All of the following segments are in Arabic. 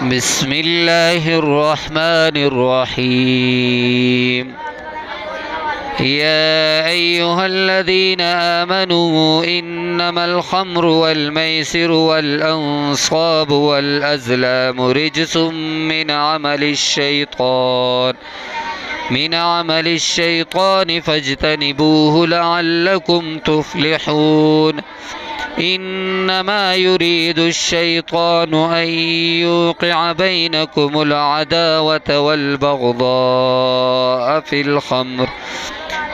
بسم الله الرحمن الرحيم. يا أيها الذين آمنوا إنما الخمر والميسر والأنصاب والأزلام رجس من عمل الشيطان فاجتنبوه لعلكم تفلحون. إنما يريد الشيطان أن يوقع بينكم العداوة والبغضاء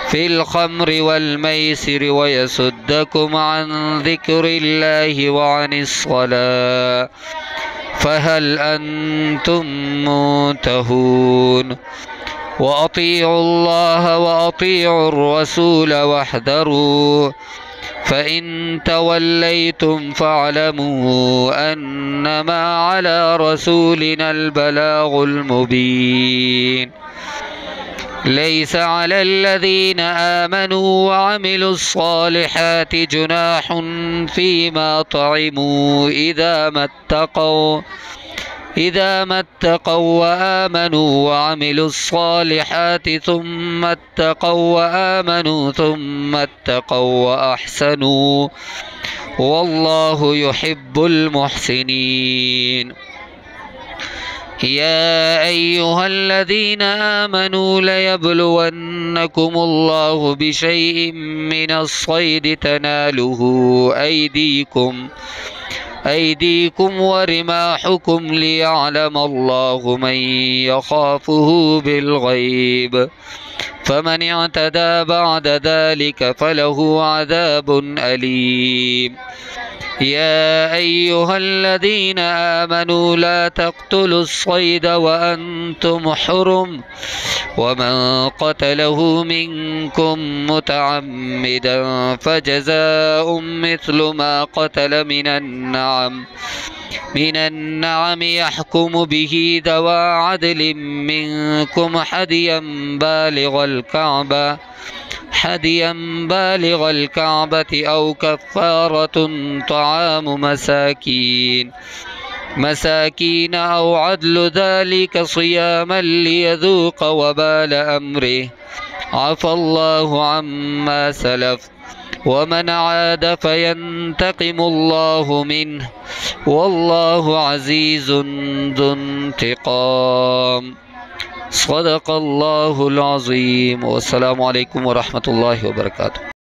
في الخمر والميسر ويصدكم عن ذكر الله وعن الصلاة فهل أنتم منتهون. وأطيعوا الله وأطيعوا الرسول واحذروا فإن توليتم فاعلموا أنما على رسولنا البلاغ المبين. ليس على الذين آمنوا وعملوا الصالحات جناح فيما طعموا إذا ما اتقوا وآمنوا وعملوا الصالحات ثم اتقوا وآمنوا ثم اتقوا وأحسنوا والله يحب المحسنين. يا أيها الذين آمنوا ليبلونكم الله بشيء من الصيد تناله أيديكم ورماحكم ليعلم الله من يخافه بالغيب فمن اعتدى بعد ذلك فله عذاب أليم. يا أيها الذين آمنوا لا تقتلوا الصيد وأنتم حرم ومن قتله منكم متعمدا فجزاء مثل ما قتل من النعم يحكم به ذوى عدل منكم حديا بالغ الكعبة أو كفارة طعام مساكين أو عدل ذلك صياما ليذوق وبال أمره عفى الله عما سلف ومن عاد فينتقم الله منه والله عزيز ذو انتقام. صدق الله العظيم. والسلام عليكم ورحمة الله وبركاته.